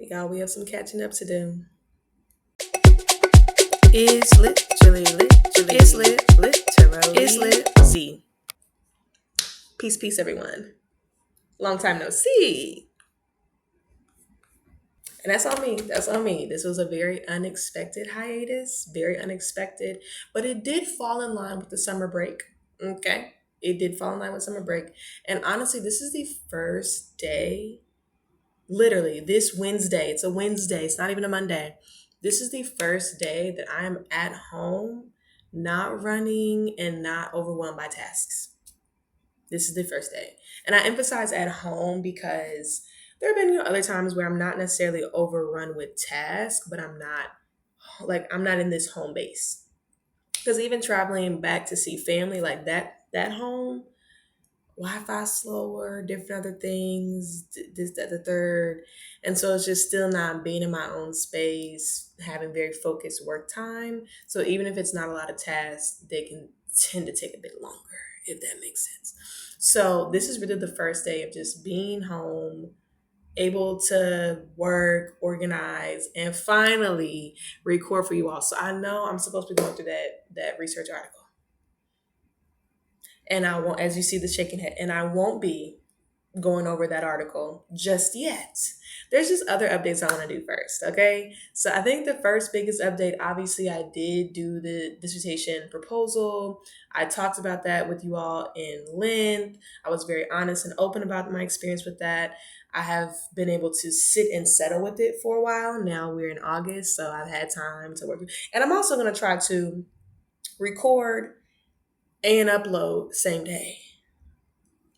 Y'all, we have some catching up to do. It's literally, it's literally, it's lit. See, peace, everyone. Long time no see. And that's on me. That's on me. This was a very unexpected hiatus, very unexpected, but it did fall in line with the summer break. Okay. It did fall in line with summer break. And honestly, this is the first day, literally, this Wednesday. It's a Wednesday. It's not even a Monday. This is the first day that I'm at home, not running and not overwhelmed by tasks. This is the first day. And I emphasize at home because there have been other times where I'm not necessarily overrun with tasks, but I'm not in this home base. Because even traveling back to see family like that home, Wi-Fi slower, different other things, this, that, the third. And so it's just still not being in my own space, having very focused work time. So even if it's not a lot of tasks, they can tend to take a bit longer, if that makes sense. So this is really the first day of just being home, able to work, organize, and finally record for you all. So I know I'm supposed to be going through that research article. And I won't, as you see the shaking head, and I won't be going over that article just yet. There's just other updates I want to do first, okay? So I think the first biggest update, obviously, I did do the dissertation proposal. I talked about that with you all in length. I was very honest and open about my experience with that. I have been able to sit and settle with it for a while. Now we're in August, so I've had time to work. And I'm also going to try to record and upload same day.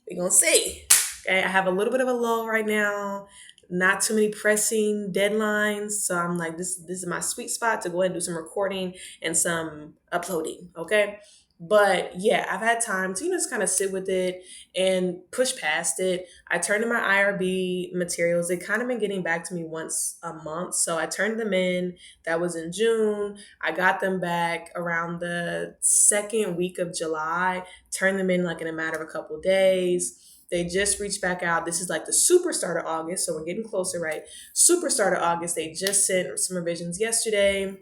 We're going to see. Okay, I have a little bit of a lull right now, not too many pressing deadlines. So I'm like, this is my sweet spot to go ahead and do some recording and some uploading. Okay. But yeah, I've had time to, just kind of sit with it and push past it. I turned in my IRB materials. They kind of been getting back to me once a month. So I turned them in. That was in June. I got them back around the second week of July, turned them in like in a matter of a couple of days. They just reached back out. This is like the super start of August. So we're getting closer, right? Super start of August. They just sent some revisions yesterday.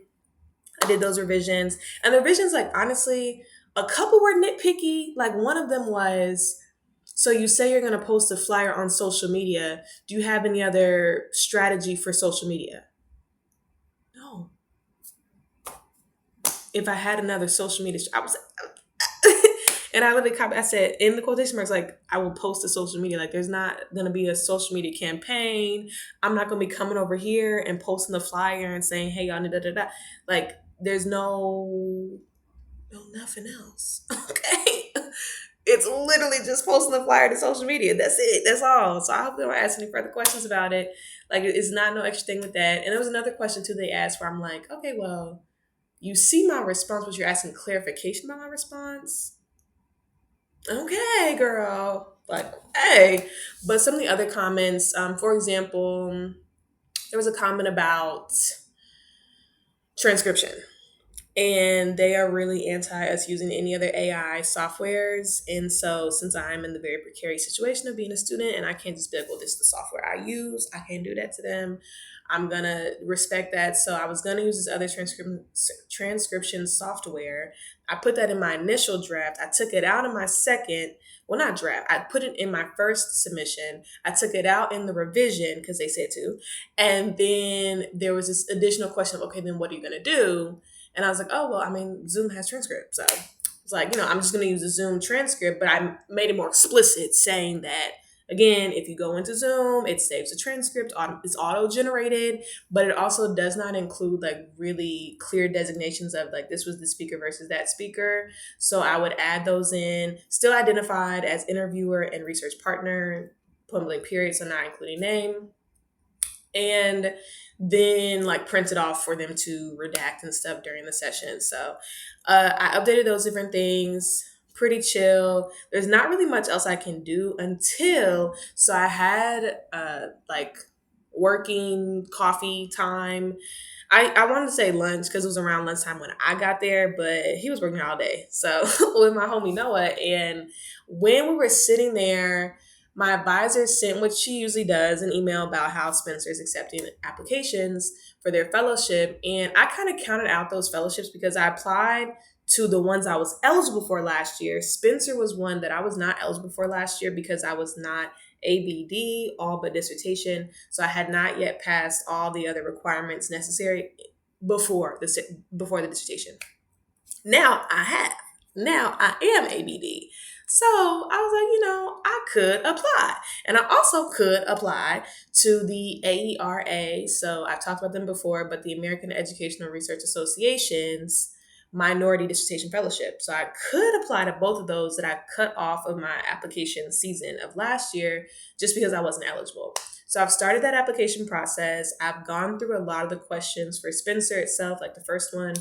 I did those revisions. And the revisions, like, honestly, a couple were nitpicky. Like, one of them was, so you say you're going to post a flyer on social media. Do you have any other strategy for social media? No. If I had another social media, I was and I literally copied, I said in the quotation marks, like, I will post to social media. Like, there's not going to be a social media campaign. I'm not going to be coming over here and posting the flyer and saying, hey, y'all, da da da. Like, there's no nothing else. Okay. It's literally just posting the flyer to social media. That's it. That's all. So I hope they don't ask any further questions about it. Like, it's not no extra thing with that. And there was another question too they asked where I'm like, okay, well, you see my response, but you're asking clarification about my response. Okay, girl. Like, hey. But some of the other comments, for example, there was a comment about transcription. And they are really anti us using any other AI softwares. And so, since I'm in the very precarious situation of being a student and I can't just be like, well, this is the software I use, I can't do that to them. I'm going to respect that. So, I was going to use this other transcription software. I put that in my initial draft. I took it out in my second. Well, not draft. I put it in my first submission. I took it out in the revision because they said to. And then there was this additional question of, okay, then what are you going to do? And I was like, oh, well, I mean, Zoom has transcripts. So it's like, I'm just going to use a Zoom transcript, but I made it more explicit saying that, again, if you go into Zoom, it saves a transcript. It's auto-generated, but it also does not include like really clear designations of like, this was the speaker versus that speaker. So I would add those in, still identified as interviewer and research partner, point blank period, so not including name. And then like print it off for them to redact and stuff during the session. So I updated those different things. Pretty chill. There's not really much else I can do so I had like working coffee time. I wanted to say lunch because it was around lunchtime when I got there, but he was working all day. So with my homie Noah, and when we were sitting there, my advisor sent what she usually does, an email about how Spencer is accepting applications for their fellowship. And I kind of counted out those fellowships because I applied to the ones I was eligible for last year. Spencer was one that I was not eligible for last year because I was not ABD, all but dissertation. So I had not yet passed all the other requirements necessary before the dissertation. Now I have. Now I am ABD. So I was like, I could apply. And I also could apply to the AERA. So I've talked about them before, but the American Educational Research Association's Minority Dissertation Fellowship. So I could apply to both of those that I cut off of my application season of last year just because I wasn't eligible. So I've started that application process. I've gone through a lot of the questions for Spencer itself, like the first one.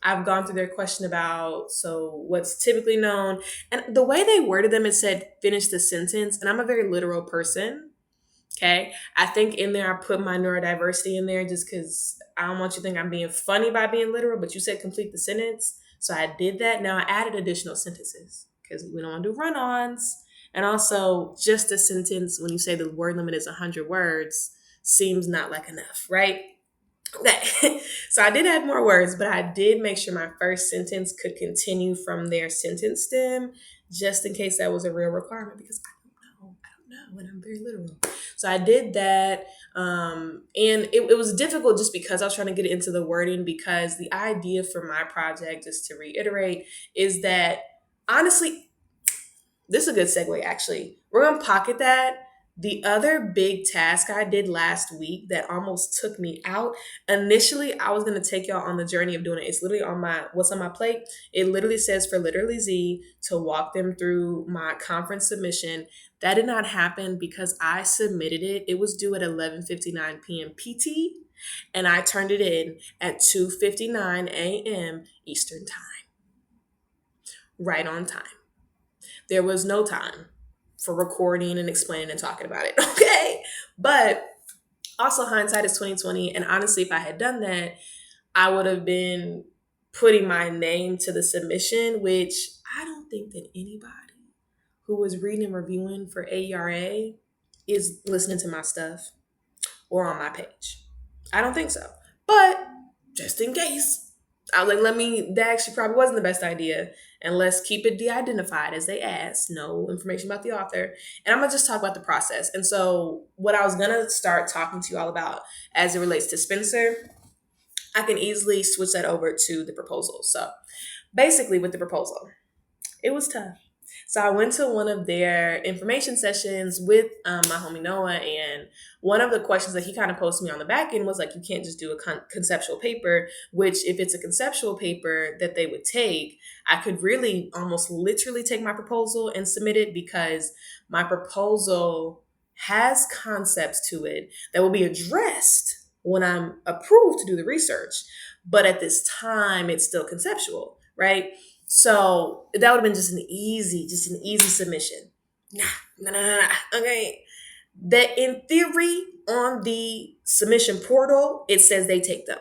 I've gone through their question about what's typically known. And the way they worded them, it said finish the sentence. And I'm a very literal person. Okay. I think in there I put my neurodiversity in there just because I don't want you to think I'm being funny by being literal, but you said complete the sentence. So I did that. Now I added additional sentences because we don't want to do run-ons. And also just a sentence when you say the word limit is 100 words seems not like enough, right? Okay. So I did add more words, but I did make sure my first sentence could continue from their sentence stem just in case that was a real requirement because I don't know, and I'm very literal. So I did that. And it was difficult just because I was trying to get into the wording because the idea for my project, just to reiterate, is that honestly, this is a good segue actually. We're going to pocket that. The other big task I did last week that almost took me out. Initially, I was going to take y'all on the journey of doing it. It's literally on what's on my plate. It literally says for Literally Z to walk them through my conference submission. That did not happen because I submitted it. It was due at 11:59 p.m. PT, and I turned it in at 2:59 a.m. Eastern time. Right on time. There was no time for recording and explaining and talking about it. Okay. But also hindsight is 2020. And honestly, if I had done that, I would have been putting my name to the submission, which I don't think that anybody who was reading and reviewing for AERA is listening to my stuff or on my page. I don't think so. But just in case, I was like, that actually probably wasn't the best idea. And let's keep it de-identified as they asked. No information about the author. And I'm going to just talk about the process. And so what I was going to start talking to you all about as it relates to Spencer, I can easily switch that over to the proposal. So basically with the proposal, it was tough. So I went to one of their information sessions with my homie Noah, and one of the questions that he kind of posted me on the back end was like, you can't just do a conceptual paper, which if it's a conceptual paper that they would take, I could really almost literally take my proposal and submit it because my proposal has concepts to it that will be addressed when I'm approved to do the research. But at this time, it's still conceptual, right? So that would have been just an easy submission. Nah. Okay. That in theory on the submission portal, it says they take them.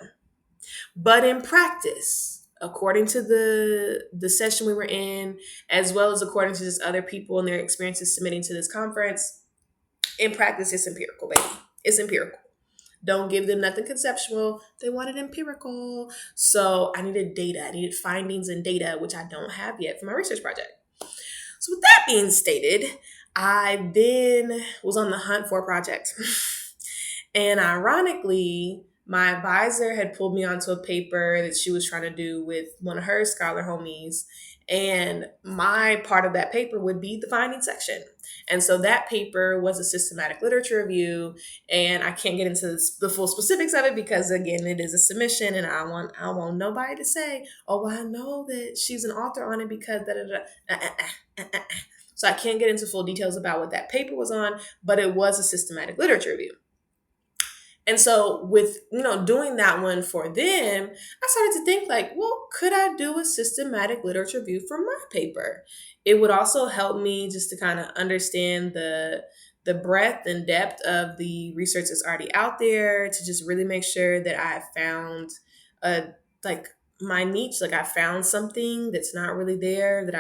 But in practice, according to the session we were in, as well as according to just other people and their experiences submitting to this conference, in practice, it's empirical, baby. It's empirical. Don't give them nothing conceptual. They wanted empirical. So I needed data. I needed findings and data, which I don't have yet for my research project. So with that being stated, I then was on the hunt for a project. And ironically, my advisor had pulled me onto a paper that she was trying to do with one of her scholar homies. And my part of that paper would be the finding section. And so that paper was a systematic literature review. And I can't get into the full specifics of it because, again, it is a submission. And I want nobody to say, oh, well, I know that she's an author on it because da-da-da. So I can't get into full details about what that paper was on, but it was a systematic literature review. And so with, doing that one for them, I started to think like, well, could I do a systematic literature review for my paper? It would also help me just to kind of understand the breadth and depth of the research that's already out there to just really make sure that I found my niche, like I found something that's not really there that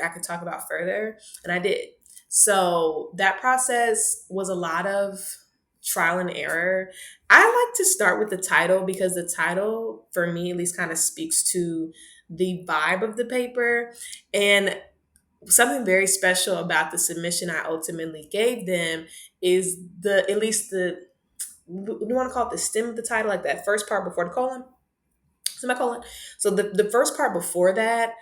I could talk about further. And I did. So that process was a lot of trial and error. I like to start with the title because the title, for me at least, kind of speaks to the vibe of the paper. And something very special about the submission I ultimately gave them is the, at least the, you want to call it the stem of the title, like that first part before the colon, semicolon. So the first part before that,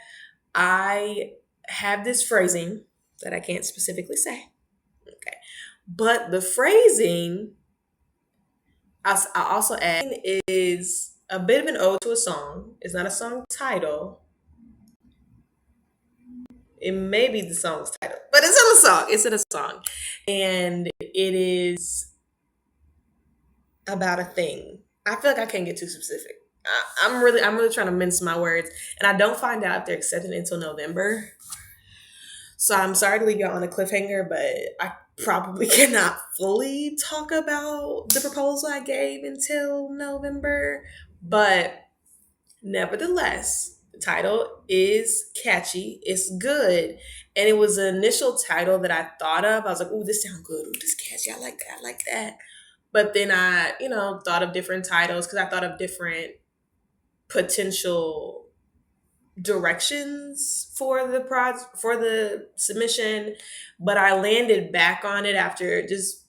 I have this phrasing that I can't specifically say. Okay. But the phrasing I also add is a bit of an ode to a song. It's not a song title. It may be the song's title, but it's in a song. It's in a song. And it is about a thing. I feel like I can't get too specific. I'm really trying to mince my words, and I don't find out if they're accepting it until November. So I'm sorry to leave y'all on a cliffhanger, but I probably cannot fully talk about the proposal I gave until November. But nevertheless, the title is catchy. It's good. And it was an initial title that I thought of. I was like, ooh, this sounds good. Ooh, this catchy. I like that. I like that. But then I, thought of different titles because I thought of different potential directions for for the submission, but I landed back on it after just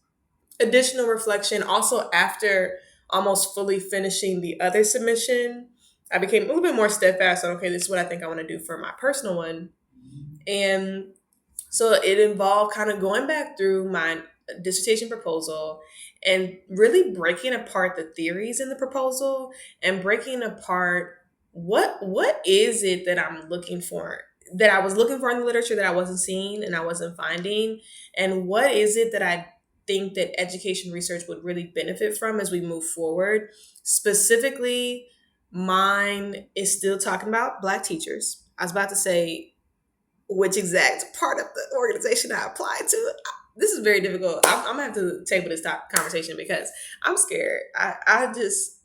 additional reflection. Also, after almost fully finishing the other submission, I became a little bit more steadfast on, okay, this is what I think I want to do for my personal one. And so it involved kind of going back through my dissertation proposal and really breaking apart the theories in the proposal and breaking apart what is it that I'm looking for, that I was looking for in the literature that I wasn't seeing and I wasn't finding, and what is it that I think that education research would really benefit from as we move forward. Specifically, mine is still talking about Black teachers. I was about to say which exact part of the organization I applied to. This is very difficult. I'm gonna have to table this conversation because I'm scared. I just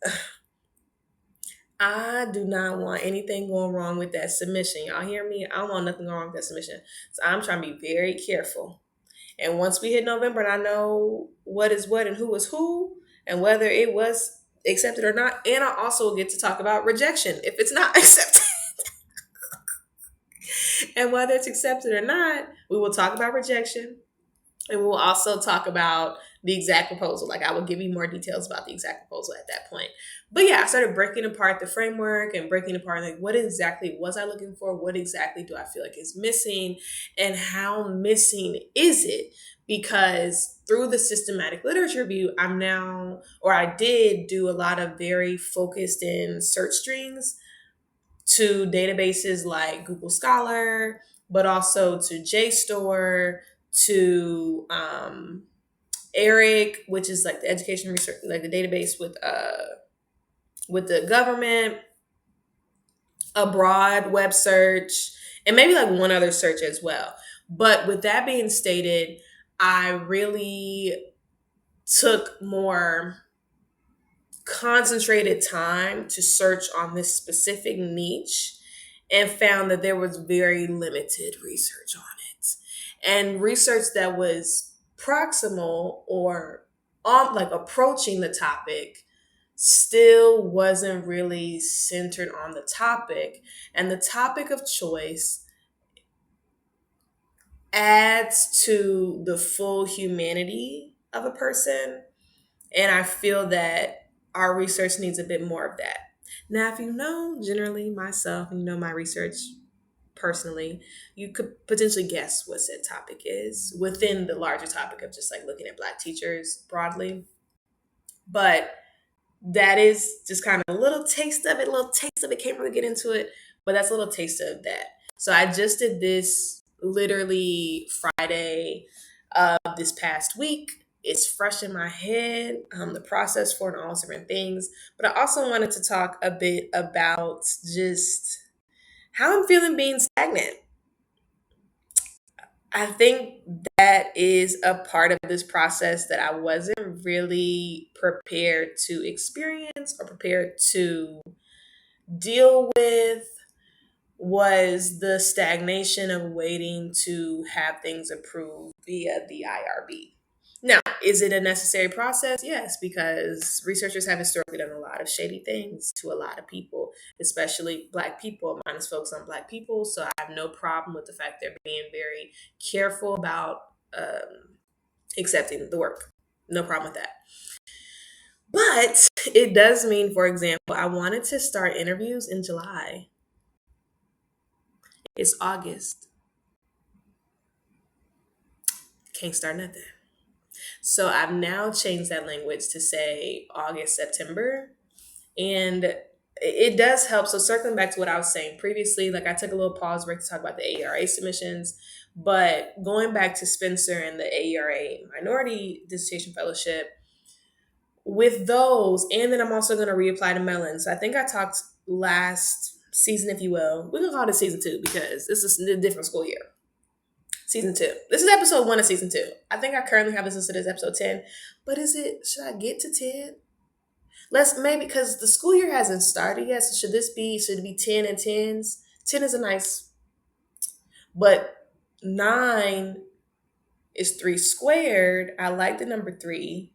I do not want anything going wrong with that submission. Y'all hear me? I don't want nothing going wrong with that submission. So I'm trying to be very careful. And once we hit November and I know what is what and who is who and whether it was accepted or not, and I also get to talk about rejection if it's not accepted. And whether it's accepted or not, we will talk about rejection. And we'll also talk about the exact proposal. Like I will give you more details about the exact proposal at that point. But yeah, I started breaking apart the framework and breaking apart like what exactly was I looking for? What exactly do I feel like is missing? And how missing is it? Because through the systematic literature review, I did do a lot of very focused in search strings to databases like Google Scholar, but also to JSTOR, to ERIC, which is like the education research, like the database with the government, a broad web search, and maybe like one other search as well. But with that being stated, I really took more concentrated time to search on this specific niche and found that there was very limited research on it. And research that was proximal or like approaching the topic still wasn't really centered on the topic. And the topic of choice adds to the full humanity of a person. And I feel that our research needs a bit more of that. Now, if you know generally myself and you know my research personally, you could potentially guess what said topic is within the larger topic of just like looking at Black teachers broadly. But that is just kind of a little taste of it, can't really get into it, but that's a little taste of that. So I just did this literally Friday of this past week. It's fresh in my head, the process for and all different things. But I also wanted to talk a bit about just how I'm feeling being stagnant. I think that is a part of this process that I wasn't really prepared to experience or prepared to deal with. was the stagnation of waiting to have things approved via the IRB. Now, is it a necessary process? Yes, because researchers have historically done a lot of shady things to a lot of people, especially Black people. Mine is focused on Black people, so I have no problem with the fact they're being very careful about accepting the work. No problem with that. But it does mean, for example, I wanted to start interviews in July. It's August. Can't start nothing. So I've now changed that language to say August, September. And it does help. So circling back to what I was saying previously, like I took a little pause break to talk about the AERA submissions, but going back to Spencer and the AERA Minority Dissertation Fellowship, with those, and then I'm also going to reapply to Mellon. So I think I talked last season, if you will. We can call it season 2 because this is a different school year. Season 2. This is episode 1 of season 2. I think I currently have this listed as episode 10. But should I get to 10? Let's maybe, because the school year hasn't started yet. So should it be 10 and 10s? 10 is a nice, but 9 is 3 squared. I like the number 3,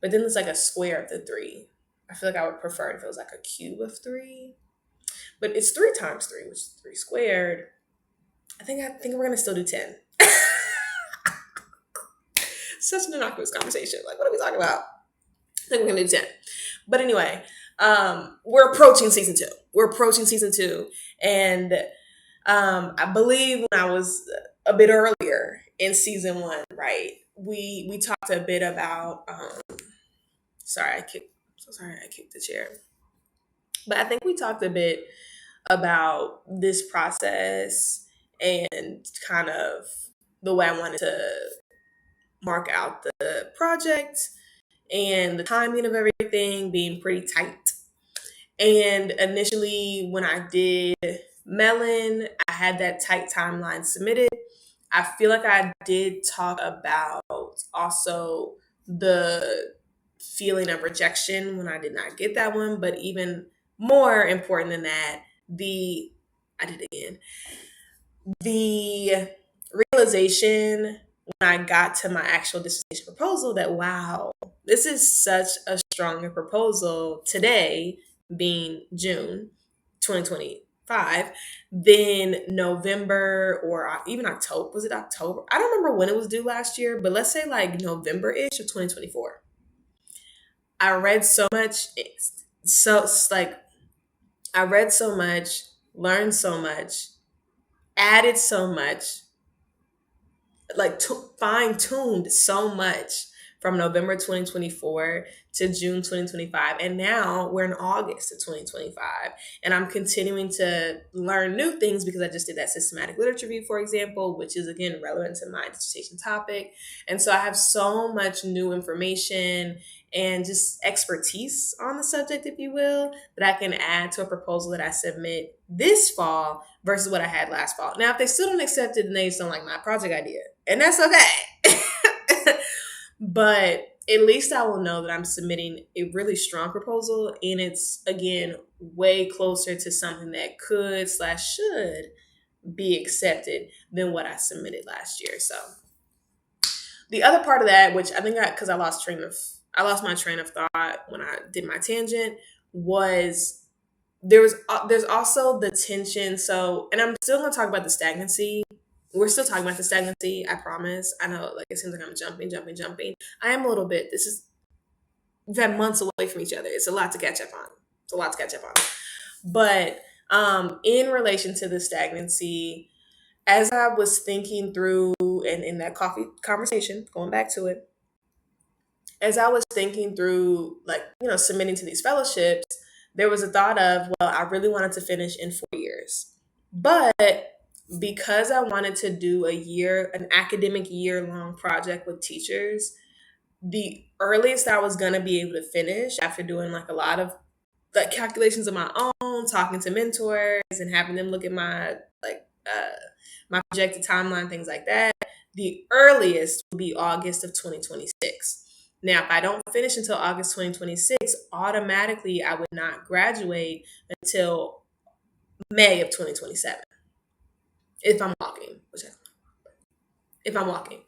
but then it's like a square of the 3. I feel like I would prefer it if it was like a cube of 3, but it's 3 times 3, which is 3 squared. I think we're gonna still do 10. Such an innocuous conversation. Like, what are we talking about? I think we're gonna do 10. But anyway, we're approaching season 2. And I believe when I was a bit earlier in season 1, right? We talked a bit about sorry, I kicked the chair. But I think we talked a bit about this process and kind of the way I wanted to mark out the project and the timing of everything being pretty tight. And initially, when I did Mellon, I had that tight timeline submitted. I feel like I did talk about also the feeling of rejection when I did not get that one, but even more important than that, I did it again. The realization when I got to my actual dissertation proposal that, wow, this is such a stronger proposal today, being June 2025, than November or even October. Was it October? I don't remember when it was due last year, but let's say like November-ish of 2024. I read so much. I read so much, learned so much, added so much, like fine-tuned so much from November 2024 to June 2025. And now we're in August of 2025. And I'm continuing to learn new things because I just did that systematic literature review, for example, which is, again, relevant to my dissertation topic. And so I have so much new information and just expertise on the subject, if you will, that I can add to a proposal that I submit this fall versus what I had last fall. Now, if they still don't accept it, then they just don't like my project idea. And that's okay. But at least I will know that I'm submitting a really strong proposal, and it's, again, way closer to something that could/should be accepted than what I submitted last year. So the other part of that, which I think because I lost my train of thought when I did my tangent, was there's also the tension. So, and I'm still going to talk about the stagnancy. We're still talking about the stagnancy, I promise. I know, like, it seems like I'm jumping. I am a little bit. We've had months away from each other. It's a lot to catch up on. But in relation to the stagnancy, as I was thinking through, and in that coffee conversation, going back to it, as I was thinking through, like, submitting to these fellowships, there was a thought of, well, I really wanted to finish in 4 years. But because I wanted to do an academic year-long project with teachers, the earliest I was going to be able to finish after doing like a lot of like calculations of my own, talking to mentors and having them look at my my projected timeline, things like that, the earliest will be August of 2026. Now, if I don't finish until August 2026, automatically I would not graduate until May of 2027 if I'm walking, if I'm walking.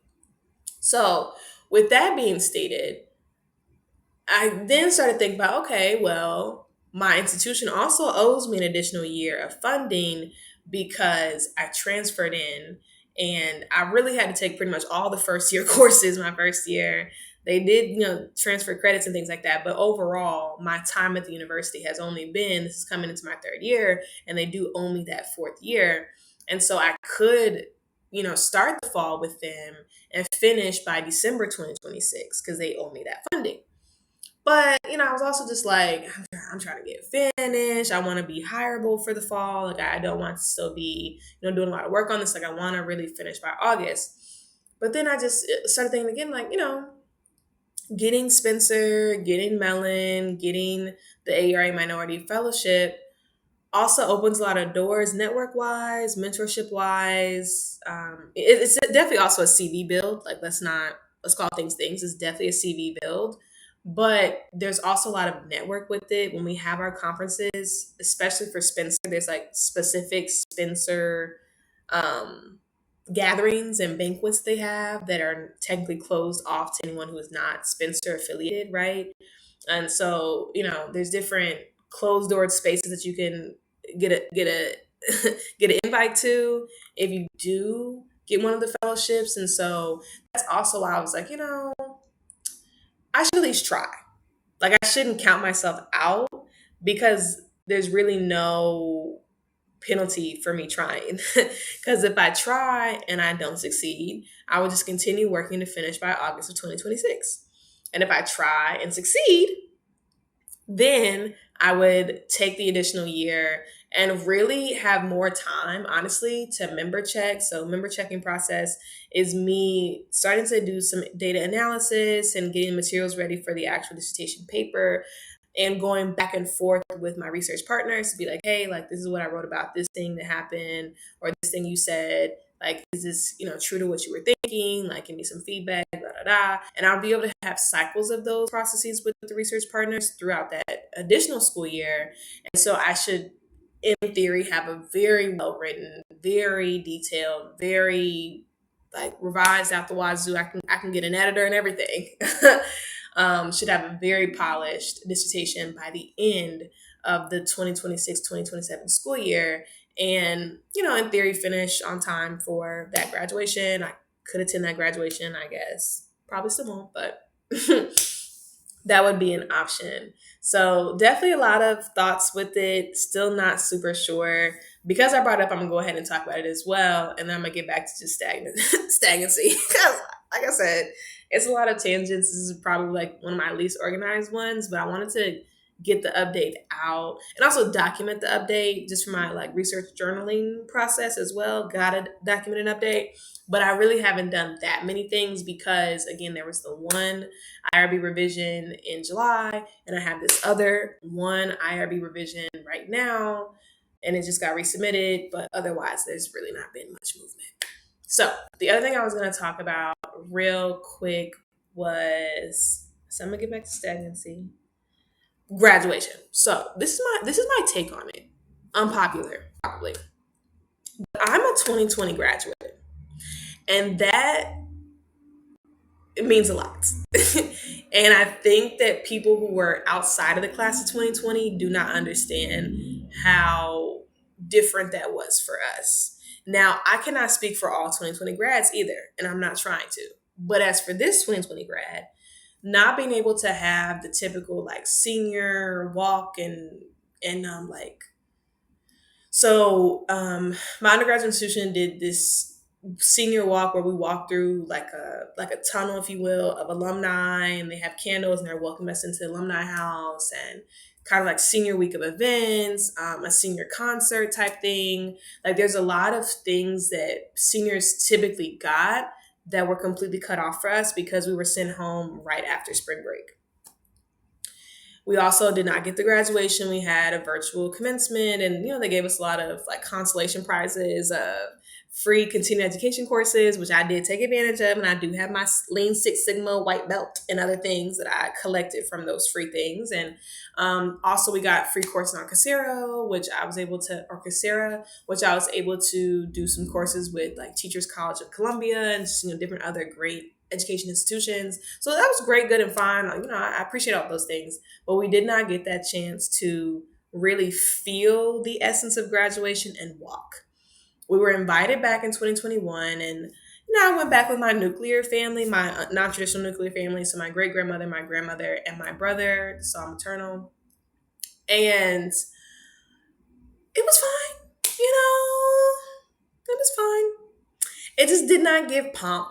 So, with that being stated, I then started thinking about, okay, well, my institution also owes me an additional year of funding because I transferred in and I really had to take pretty much all the first year courses my first year. They did, transfer credits and things like that. But overall, my time at the university has only been, this is coming into my third year, and they do owe me that fourth year. And so I could, start the fall with them and finish by December 2026 because they owe me that funding. But, I was also just like, I'm trying to get finished. I want to be hireable for the fall. Like, I don't want to still be, doing a lot of work on this. Like, I want to really finish by August. But then I just started thinking again, like, getting Spencer, getting Mellon, getting the AERA Minority Fellowship also opens a lot of doors network wise, mentorship wise. It's definitely also a CV build. Like, let's call things things. It's definitely a CV build. But there's also a lot of network with it. When we have our conferences, especially for Spencer, there's like specific Spencer um, gatherings and banquets they have that are technically closed off to anyone who is not Spencer affiliated, right? And so, there's different closed door spaces that you can get a get an invite to if you do get one of the fellowships. And so that's also why I was like, I should at least try. Like, I shouldn't count myself out because there's really no penalty for me trying. Because if I try and I don't succeed, I will just continue working to finish by August of 2026. And if I try and succeed, then I would take the additional year and really have more time, honestly, to member check. So, member checking process is me starting to do some data analysis and getting materials ready for the actual dissertation paper and going back and forth with my research partners to be like, hey, like, this is what I wrote about this thing that happened or this thing you said. Like, is this, true to what you were thinking? Like, give me some feedback, da, da, da. And I'll be able to have cycles of those processes with the research partners throughout that additional school year. And so I should, in theory, have a very well written, very detailed, very like revised out the wazoo. I can get an editor and everything. Should have a very polished dissertation by the end of the 2026-2027 school year. And, in theory, finish on time for that graduation. I could attend that graduation, I guess. Probably still won't, but that would be an option. So definitely a lot of thoughts with it. Still not super sure. Because I brought it up, I'm gonna go ahead and talk about it as well, and then I'm gonna get back to just stagnancy. Because, like I said, it's a lot of tangents. This is probably like one of my least organized ones, but I wanted to get the update out and also document the update just for my like research journaling process as well. Gotta document an update, but I really haven't done that many things because again, there was the one IRB revision in July, and I have this other one IRB revision right now, and it just got resubmitted. But otherwise, there's really not been much movement. So the other thing I was going to talk about real quick was, so I'm gonna get back to stagnancy, graduation. So this is my take on it. Unpopular, probably. I'm a 2020 graduate, and that it means a lot. And I think that people who were outside of the class of 2020 do not understand how different that was for us. Now, I cannot speak for all 2020 grads either, and I'm not trying to. But as for this 2020 grad, not being able to have the typical like senior walk and like my undergraduate institution did this senior walk where we walk through like a tunnel, if you will, of alumni, and they have candles and they're welcoming us into the alumni house and kind of like senior week of events, a senior concert type thing. Like, there's a lot of things that seniors typically got that were completely cut off for us because we were sent home right after spring break. We also did not get the graduation. We had a virtual commencement, and they gave us a lot of like consolation prizes of free continuing education courses, which I did take advantage of, and I do have my Lean Six Sigma white belt and other things that I collected from those free things. And also, we got free courses on Coursera, which I was able to do some courses with like Teachers College of Columbia and just, different other great education institutions. So that was great, good, and fine. I appreciate all those things, but we did not get that chance to really feel the essence of graduation and walk. We were invited back in 2021, and I went back with my nuclear family, my non-traditional nuclear family, so my great grandmother, my grandmother, and my brother, so I'm maternal, and it was fine. It was fine. It just did not give pomp.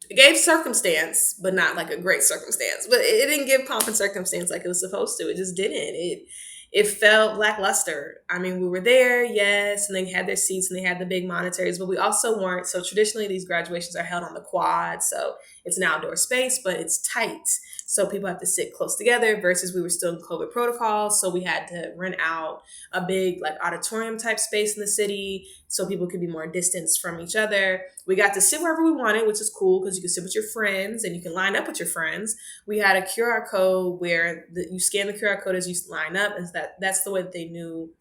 It gave circumstance, but not like a great circumstance. But it didn't give pomp and circumstance like it was supposed to. It just didn't. It felt lackluster. I mean, we were there, yes, and they had their seats and they had the big monitors, but we also weren't. So traditionally, these graduations are held on the quad, so it's an outdoor space, but it's tight. So people have to sit close together versus we were still in COVID protocols. So we had to rent out a big like auditorium type space in the city so people could be more distanced from each other. We got to sit wherever we wanted, which is cool because you can sit with your friends and you can line up with your friends. We had a QR code where you scan the QR code as you line up, and that's the way that they knew,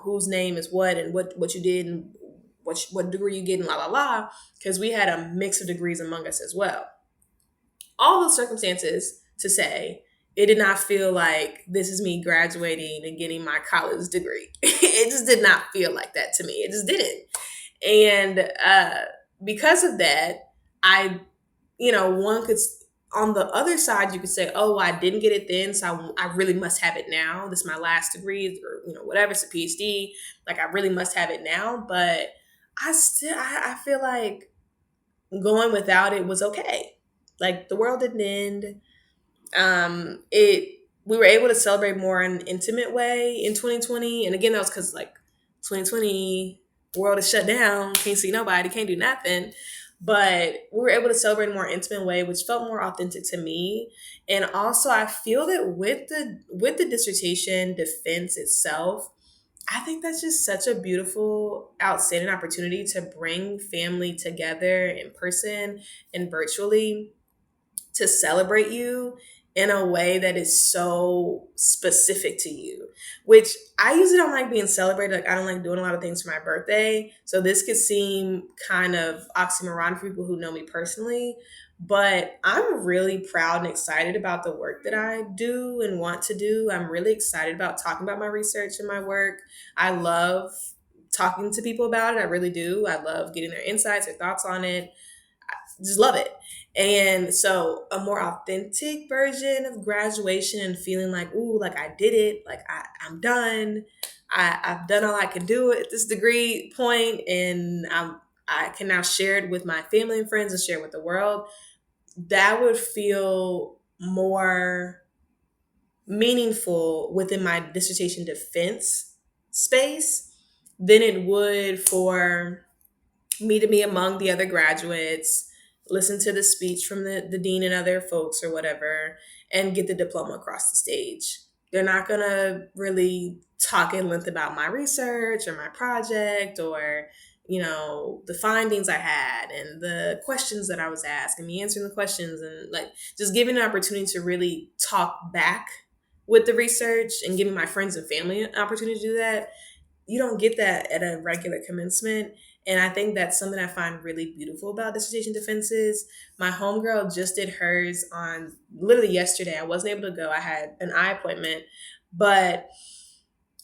whose name is what and what you did and what degree you get and la la la, because we had a mix of degrees among us as well. All those circumstances to say it did not feel like this is me graduating and getting my college degree. It just did not feel like that to me. It just didn't. And because of that, one could, on the other side, you could say, oh, I didn't get it then, so I really must have it now. This is my last degree, or, whatever, it's a PhD. Like, I really must have it now. But I feel like going without it was okay. Like, the world didn't end. We were able to celebrate more in an intimate way in 2020. And again, that was because, like, 2020, world is shut down, can't see nobody, can't do nothing. But we were able to celebrate in a more intimate way, which felt more authentic to me. And also, I feel that with the dissertation defense itself, I think that's just such a beautiful, outstanding opportunity to bring family together in person and virtually to celebrate you in a way that is so specific to you, which I usually don't like being celebrated. Like, I don't like doing a lot of things for my birthday. So this could seem kind of oxymoron for people who know me personally, but I'm really proud and excited about the work that I do and want to do. I'm really excited about talking about my research and my work. I love talking to people about it. I really do. I love getting their insights or thoughts on it. Just love it. And so a more authentic version of graduation and feeling like, ooh, like I did it, like I'm done. I've done all I can do at this degree point, and I can now share it with my family and friends and share it with the world. That would feel more meaningful within my dissertation defense space than it would for me to be among the other graduates, listen to the speech from the dean and other folks or whatever, and get the diploma across the stage. They're not going to really talk in length about my research or my project or, the findings I had and the questions that I was asked and me answering the questions, and like just giving an opportunity to really talk back with the research and giving my friends and family an opportunity to do that. You don't get that at a regular commencement. And I think that's something I find really beautiful about dissertation defenses. My homegirl just did hers on literally yesterday. I wasn't able to go. I had an eye appointment. But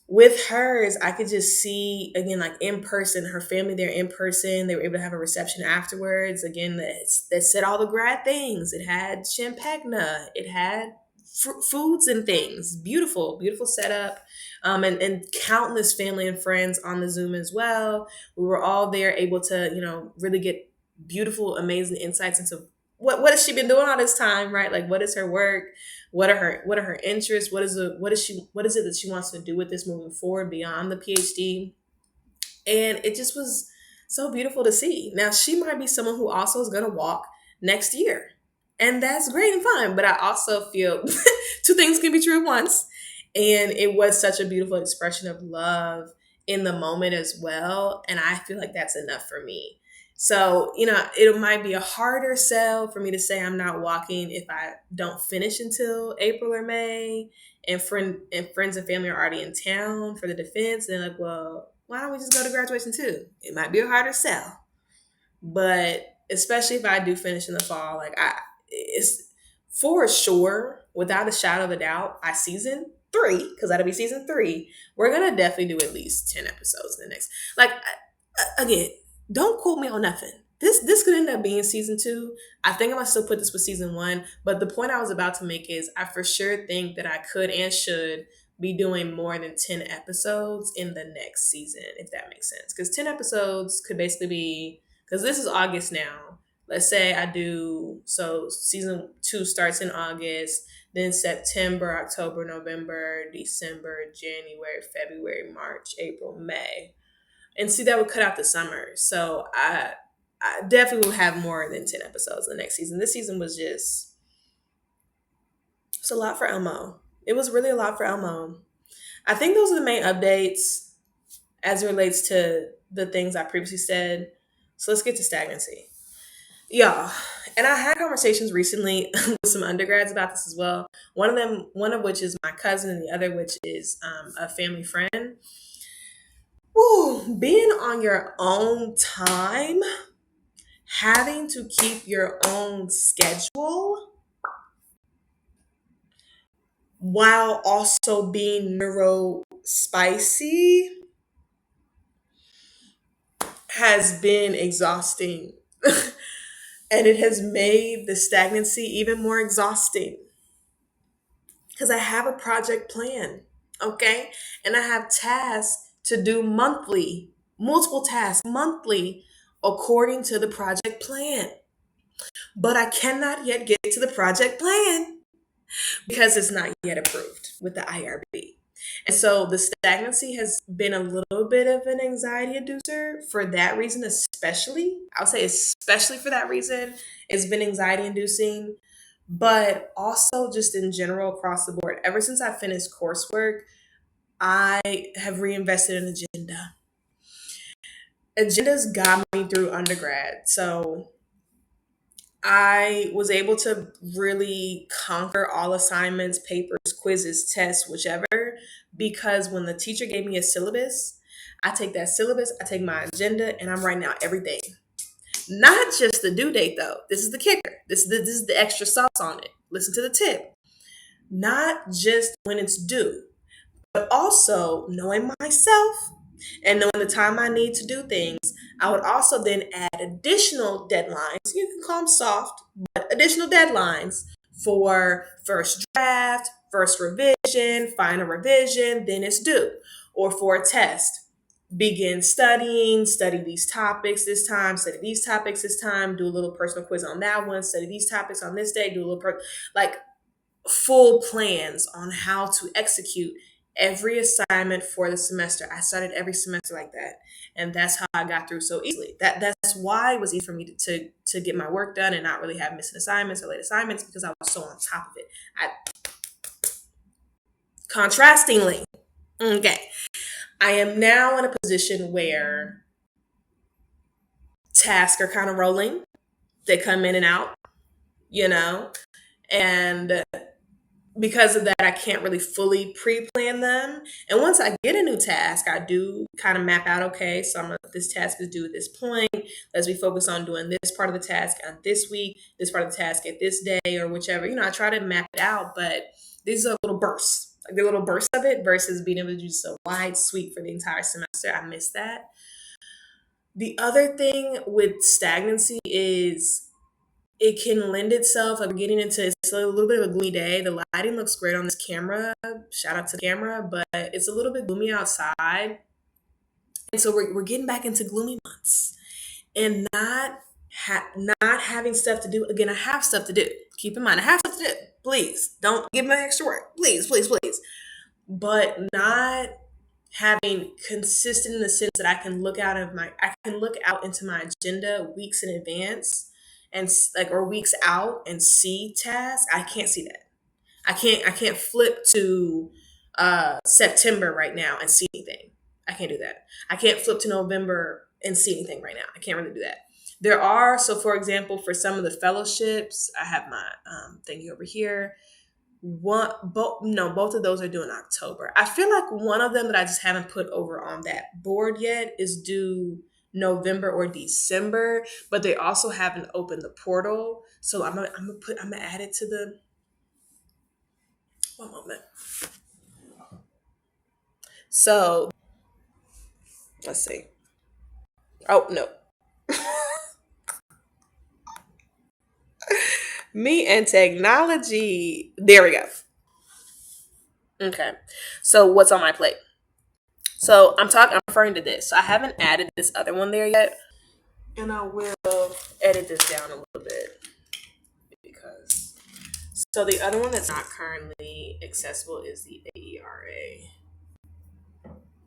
with hers, I could just see, again, like in person, her family there in person. They were able to have a reception afterwards. Again, that said all the grad things. It had champagne. It had foods and things. Beautiful, beautiful setup. And countless family and friends on the Zoom as well. We were all there able to, really get beautiful, amazing insights into what has she been doing all this time, right? Like, what is her work? What are her interests? What is it that she wants to do with this moving forward beyond the PhD? And it just was so beautiful to see. Now, she might be someone who also is going to walk next year. And that's great and fine. But I also feel two things can be true at once. And it was such a beautiful expression of love in the moment as well. And I feel like that's enough for me. So, it might be a harder sell for me to say I'm not walking if I don't finish until April or May, and friends and family are already in town for the defense. They're like, well, why don't we just go to graduation too? It might be a harder sell. But especially if I do finish in the fall, it's for sure, without a shadow of a doubt, by season three, because that'll be season three, we're gonna definitely do at least 10 episodes in the next. Again, don't quote me on nothing. This could end up being season two. I think I'm gonna still put this with season one. But the point I was about to make is I for sure think that I could and should be doing more than 10 episodes in the next season, if that makes sense. Because 10 episodes could basically be, because this is August now. Let's say I do, so season two starts in August, then September, October, November, December, January, February, March, April, May. And see, that would cut out the summer. So I definitely will have more than 10 episodes in the next season. This season was just, it's a lot for Elmo. It was really a lot for Elmo. I think those are the main updates as it relates to the things I previously said. So let's get to stagnancy. Yeah. And I had conversations recently with some undergrads about this as well. One of which is my cousin, and the other which is a family friend. Woo, being on your own time, having to keep your own schedule while also being neuro spicy has been exhausting. And it has made the stagnancy even more exhausting because I have a project plan, okay? And I have tasks to do monthly, multiple tasks monthly according to the project plan. But I cannot yet get to the project plan because it's not yet approved with the IRB. And so the stagnancy has been a little bit of an anxiety inducer for that reason, especially. I'll say, especially for that reason, it's been anxiety inducing, but also just in general across the board. Ever since I finished coursework, I have reinvested in agenda. Agendas got me through undergrad. So I was able to really conquer all assignments, papers, quizzes, tests, whichever, because when the teacher gave me a syllabus, I take that syllabus, I take my agenda, and I'm writing out everything. Not just the due date, though. This is the kicker. This is the extra sauce on it. Listen to the tip. Not just when it's due, but also knowing myself and knowing the time I need to do things. I would also then add additional deadlines. You can call them soft, but additional deadlines for first draft, first revision, final revision, then it's due. Or for a test, begin studying, study these topics this time, study these topics this time, do a little personal quiz on that one, study these topics on this day, do a little, like full plans on how to execute every assignment for the semester. I started every semester like that, and that's how I got through so easily. That's why it was easy for me to get my work done and not really have missing assignments or late assignments, because I was so on top of it. Contrastingly, okay, I am now in a position where tasks are kind of rolling. They come in and out, you know, and because of that, I can't really fully pre-plan them. And once I get a new task, I do kind of map out, okay, this task is due at this point. Let's be focused on doing this part of the task on this week, this part of the task at this day, or whichever. I try to map it out, but these are little bursts, like the little bursts of it versus being able to do so wide sweep for the entire semester. I miss that. The other thing with stagnancy is it can lend itself, like getting into, it's a little bit of a gloomy day. The lighting looks great on this camera. Shout out to the camera, but it's a little bit gloomy outside. And so we're getting back into gloomy months and not having stuff to do. Again, I have stuff to do. Keep in mind, I have stuff to do. Please don't give me extra work. Please, please, please. But not having consistent in the sense that I can look out into my agenda weeks in advance and or weeks out and see tasks. I can't see that. I can't flip to September right now and see anything. I can't do that. I can't flip to November and see anything right now. I can't really do that. There are, so for example, for some of the fellowships, I have my thingy over here. One, both, no, both of those are due in October. I feel like one of them that I just haven't put over on that board yet is due November or December, but they also haven't opened the portal. So I'm gonna add it to the, one moment. So let's see. Oh no, me and technology. There we go. Okay. So what's on my plate? So I'm referring to this. So I haven't added this other one there yet. And I will edit this down a little bit because so the other one that's not currently accessible is the AERA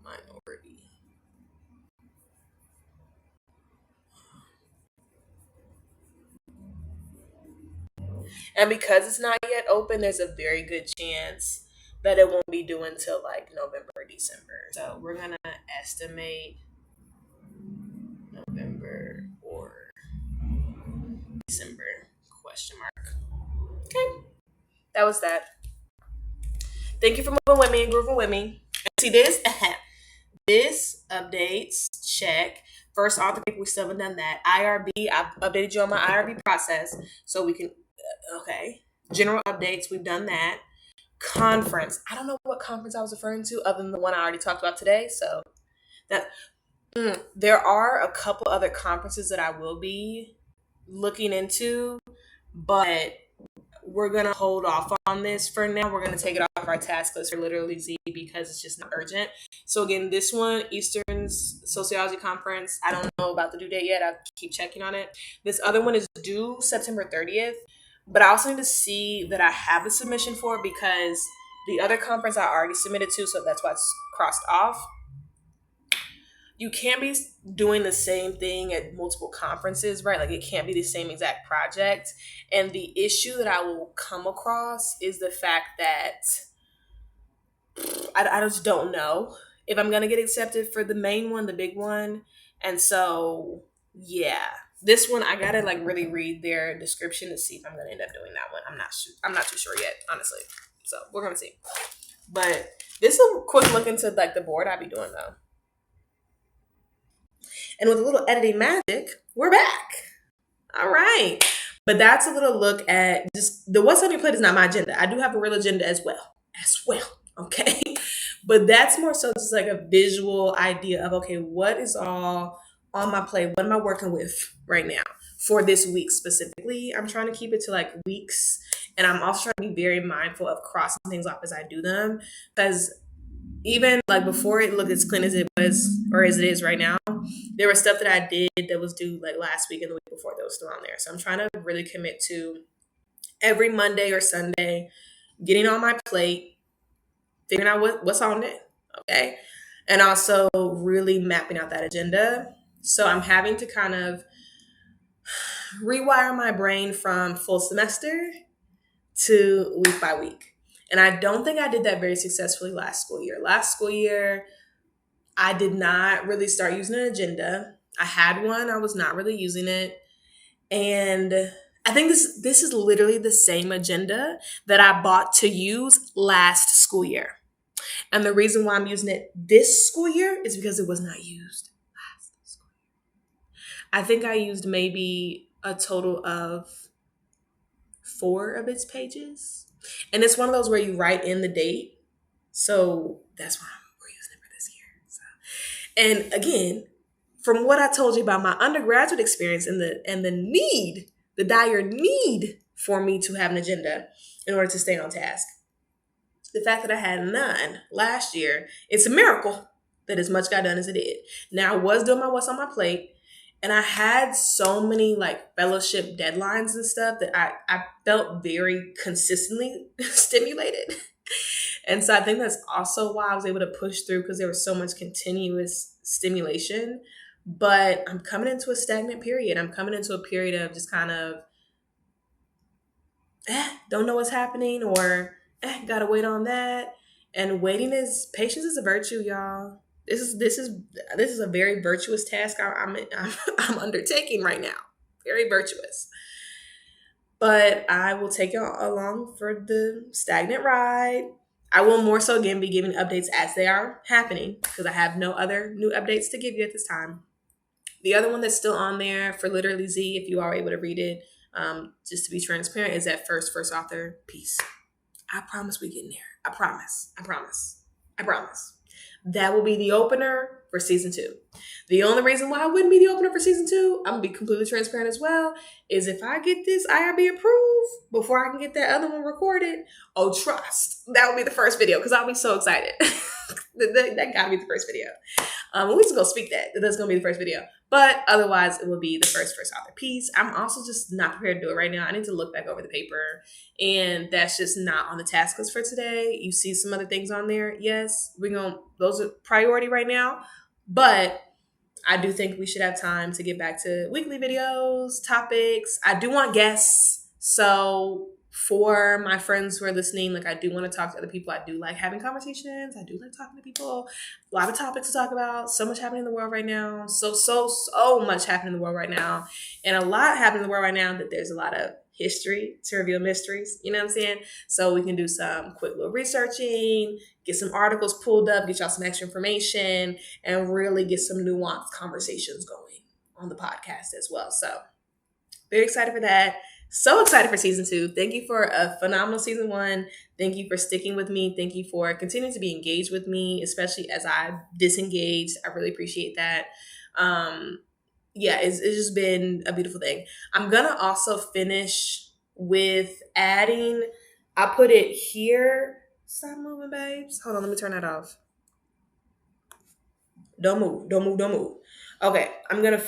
minority. And because it's not yet open, there's a very good chance that it won't be due until like November or December. So we're gonna estimate November or December question mark. Okay. That was that. Thank you for moving with me and grooving with me. See this? This updates, check. First author paper, we still haven't done that. IRB, I've updated you on my IRB process so we can, okay. General updates, we've done that. Conference, I don't know what conference I was referring to other than the one I already talked about today. So that there are a couple other conferences that I will be looking into, but we're gonna hold off on this for now. We're gonna take it off our task list for literally Z because it's just not urgent. So again, this one, Eastern's Sociology Conference, I don't know about the due date yet. I keep checking on it. This other one is due September 30th, but I also need to see that I have the submission for it because the other conference I already submitted to, so that's why it's crossed off. You can't be doing the same thing at multiple conferences, right? Like it can't be the same exact project. And the issue that I will come across is the fact that I just don't know if I'm going to get accepted for the main one, the big one. And so, yeah, this one, I got to like really read their description to see if I'm going to end up doing that one. I'm not too sure yet, honestly. So we're going to see. But this is a quick look into like the board I'll be doing though. And with a little editing magic, we're back. All right. But that's a little look at just the what's on your plate is not my agenda. I do have a real agenda as well. As well. Okay. But that's more so just like a visual idea of okay, what is all on my plate? What am I working with right now for this week specifically? I'm trying to keep it to like weeks. And I'm also trying to be very mindful of crossing things off as I do them. Because even like before it looked as clean as it was or as it is right now, there was stuff that I did that was due like last week and the week before that was still on there. So I'm trying to really commit to every Monday or Sunday getting on my plate, figuring out what's on it. Okay. And also really mapping out that agenda. So I'm having to kind of rewire my brain from full semester to week by week. And I don't think I did that very successfully last school year. Last school year, I did not really start using an agenda. I had one, I was not really using it. And I think this is literally the same agenda that I bought to use last school year. And the reason why I'm using it this school year is because it was not used last school year. I think I used maybe a total of 4 of its pages. And it's one of those where you write in the date. So that's why we're using it for this year. So. And again, from what I told you about my undergraduate experience and the dire need for me to have an agenda in order to stay on task. The fact that I had none last year, it's a miracle that as much got done as it did. Now I was doing my what's on my plate, and I had so many like fellowship deadlines and stuff that I felt very consistently stimulated. And so I think that's also why I was able to push through because there was so much continuous stimulation. But I'm coming into a stagnant period. I'm coming into a period of just kind of don't know what's happening or gotta wait on that. And patience is a virtue, y'all. This is a very virtuous task I'm undertaking right now. Very virtuous. But I will take you along for the stagnant ride. I will more so again be giving updates as they are happening because I have no other new updates to give you at this time. The other one that's still on there for literally Z, if you are able to read it, just to be transparent, is that first author piece. I promise we get in there. I promise. I promise. I promise. That will be the opener for season 2. The only reason why I wouldn't be the opener for season 2, I'm gonna be completely transparent as well, is if I get this IRB approved before I can get that other one recorded. Oh, trust that will be the first video because I'll be so excited. that gotta be the first video. We just gonna speak that. That's gonna be the first video. But otherwise, it will be the first author piece. I'm also just not prepared to do it right now. I need to look back over the paper, and that's just not on the task list for today. You see some other things on there. Yes, those are priority right now. But I do think we should have time to get back to weekly videos, topics. I do want guests. So for my friends who are listening, like I do want to talk to other people. I do like having conversations. I do like talking to people. A lot of topics to talk about. So much happening in the world right now. So much happening in the world right now. And a lot happening in the world right now that there's a lot of history to reveal mysteries. You know what I'm saying? So we can do some quick little researching, get some articles pulled up, get y'all some extra information, and really get some nuanced conversations going on the podcast as well. So very excited for that. So excited for season 2. Thank you for a phenomenal season 1. Thank you for sticking with me. Thank you for continuing to be engaged with me, especially as I disengaged. I really appreciate that. It's just been a beautiful thing. I'm gonna also finish with adding. I put it here. Stop moving, babes. Hold on, let me turn that off. Don't move. Don't move. Don't move. Okay, I'm gonna.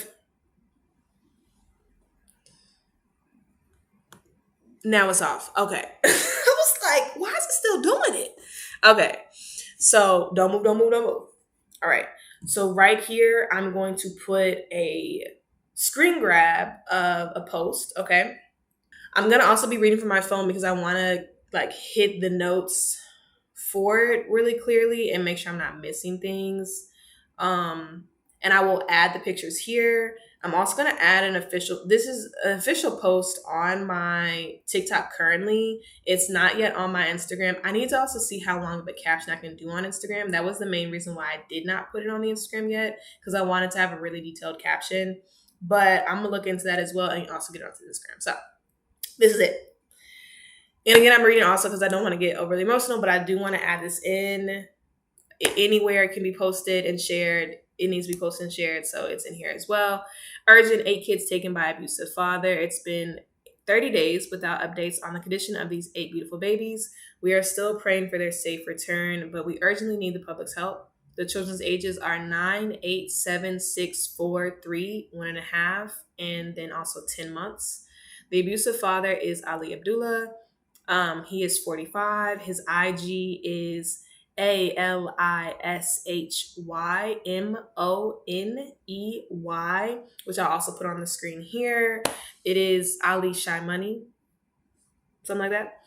Now it's off. Okay. I was like, why is it still doing it? Okay. So don't move, don't move, don't move. All right. So right here, I'm going to put a screen grab of a post. Okay. I'm going to also be reading from my phone because I want to like hit the notes for it really clearly and make sure I'm not missing things. And I will add the pictures here. I'm also going to add this is an official post on my TikTok currently. It's not yet on my Instagram. I need to also see how long of a caption I can do on Instagram. That was the main reason why I did not put it on the Instagram yet, because I wanted to have a really detailed caption. But I'm going to look into that as well and also get it onto Instagram. So this is it. And again, I'm reading also because I don't want to get overly emotional, but I do want to add this in. Anywhere it can be posted and shared, it needs to be posted and shared, so it's in here as well. Urgent: 8 kids taken by abusive father. It's been 30 days without updates on the condition of these 8 beautiful babies. We are still praying for their safe return, but we urgently need the public's help. The children's ages are 9, 8, 7, 6, 4, 3, 1.5, and then also 10 months. The abusive father is Ali Abdullah. He is 45. His IG is ALISHYMONEY, which I'll also put on the screen here. It is Ali Shy Money, something like that.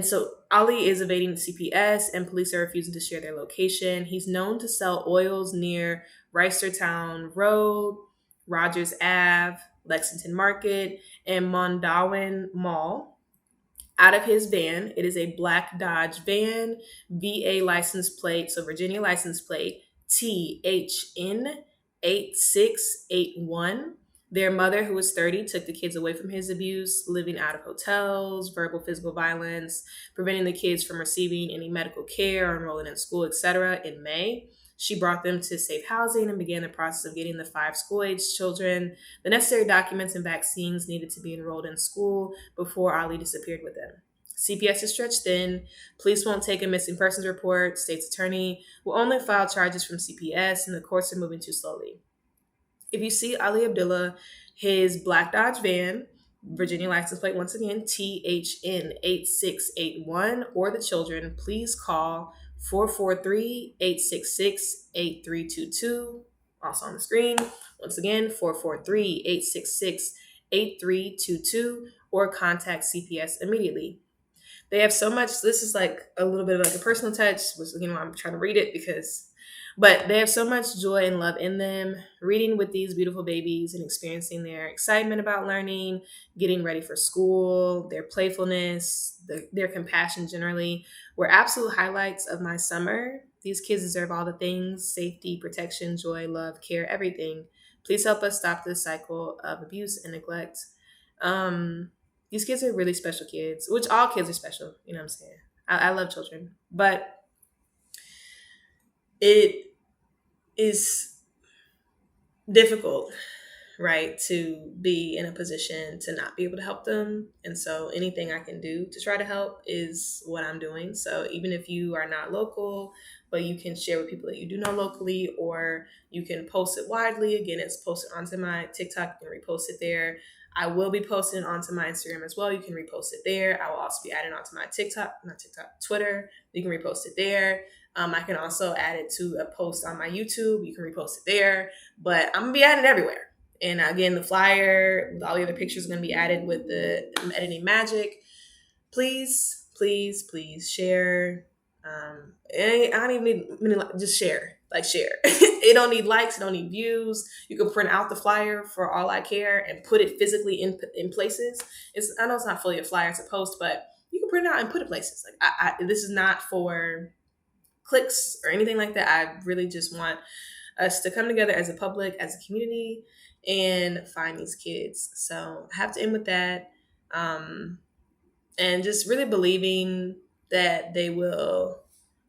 So Ali is evading CPS and police are refusing to share their location. He's known to sell oils near Reisterstown Road, Rogers Ave, Lexington Market, and Mondawmin Mall. Out of his van, it is a black Dodge van, VA license plate, so Virginia license plate, THN 8681. Their mother, who was 30, took the kids away from his abuse, living out of hotels, verbal, physical violence, preventing the kids from receiving any medical care or enrolling in school, etc. in May. She brought them to safe housing and began the process of getting the 5 school-aged children the necessary documents and vaccines needed to be enrolled in school before Ali disappeared with them. CPS is stretched thin. Police won't take a missing persons report. State's attorney will only file charges from CPS, and the courts are moving too slowly. If you see Ali Abdullah, his black Dodge van, Virginia license plate, once again, THN 8681, or the children, please call 443-866-8322. Also on the screen. Once again, 443-866-8322, or contact CPS immediately. They have so much. This is like a little bit of like a personal touch, which, I'm trying to read it because But they have so much joy and love in them. Reading with these beautiful babies and experiencing their excitement about learning, getting ready for school, their playfulness, their compassion generally were absolute highlights of my summer. These kids deserve all the things: safety, protection, joy, love, care, everything. Please help us stop this cycle of abuse and neglect. Um, these kids are really special kids, which all kids are special. You know what I'm saying? I love children, but it is difficult, right, to be in a position to not be able to help them. And so anything I can do to try to help is what I'm doing. So even if you are not local, but you can share with people that you do know locally, or you can post it widely. Again, it's posted onto my TikTok. You can repost it there. I will be posting it onto my Instagram as well. You can repost it there. I will also be adding onto my Twitter. You can repost it there. I can also add it to a post on my YouTube. You can repost it there, but I'm gonna be adding it everywhere. And again, the flyer with all the other pictures are gonna be added with the editing magic. Please, please, please share. I don't even need just share. Like share. It don't need likes. It don't need views. You can print out the flyer for all I care and put it physically in places. I know it's not fully a flyer, it's a post, but you can print it out and put it places. Like this is not for clicks or anything like that. I really just want us to come together as a public, as a community, and find these kids. So I have to end with that. Um, and just really believing that they will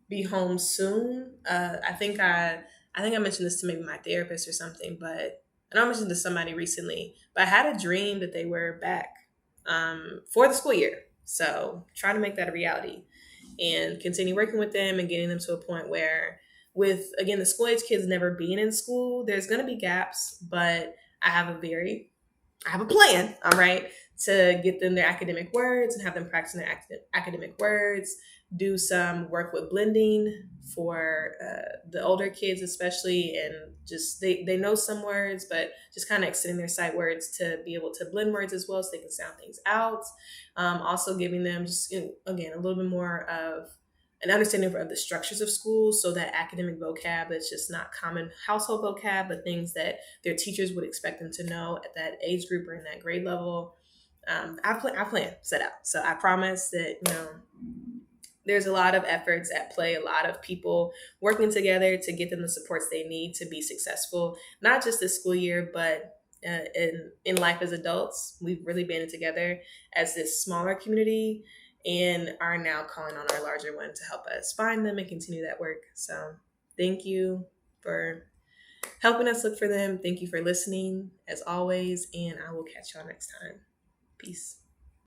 be home soon. I think I mentioned this to maybe my therapist or something, but and I mentioned to somebody recently. But I had a dream that they were back for the school year. So trying to make that a reality and continue working with them and getting them to a point where, with again the school age kids never being in school, there's going to be gaps, but I have I have a plan, all right, to get them their academic words and have them practicing their academic words, do some work with blending for the older kids, especially, and just they know some words, but just kind of extending their sight words to be able to blend words as well so they can sound things out. Also giving them just, again, a little bit more of an understanding of the structures of school, so that academic vocab that's just not common household vocab, but things that their teachers would expect them to know at that age group or in that grade level. I plan set out. So I promise that, there's a lot of efforts at play, a lot of people working together to get them the supports they need to be successful, not just this school year, but in life as adults. We've really banded together as this smaller community and are now calling on our larger one to help us find them and continue that work. So thank you for helping us look for them. Thank you for listening as always, and I will catch y'all next time. Peace.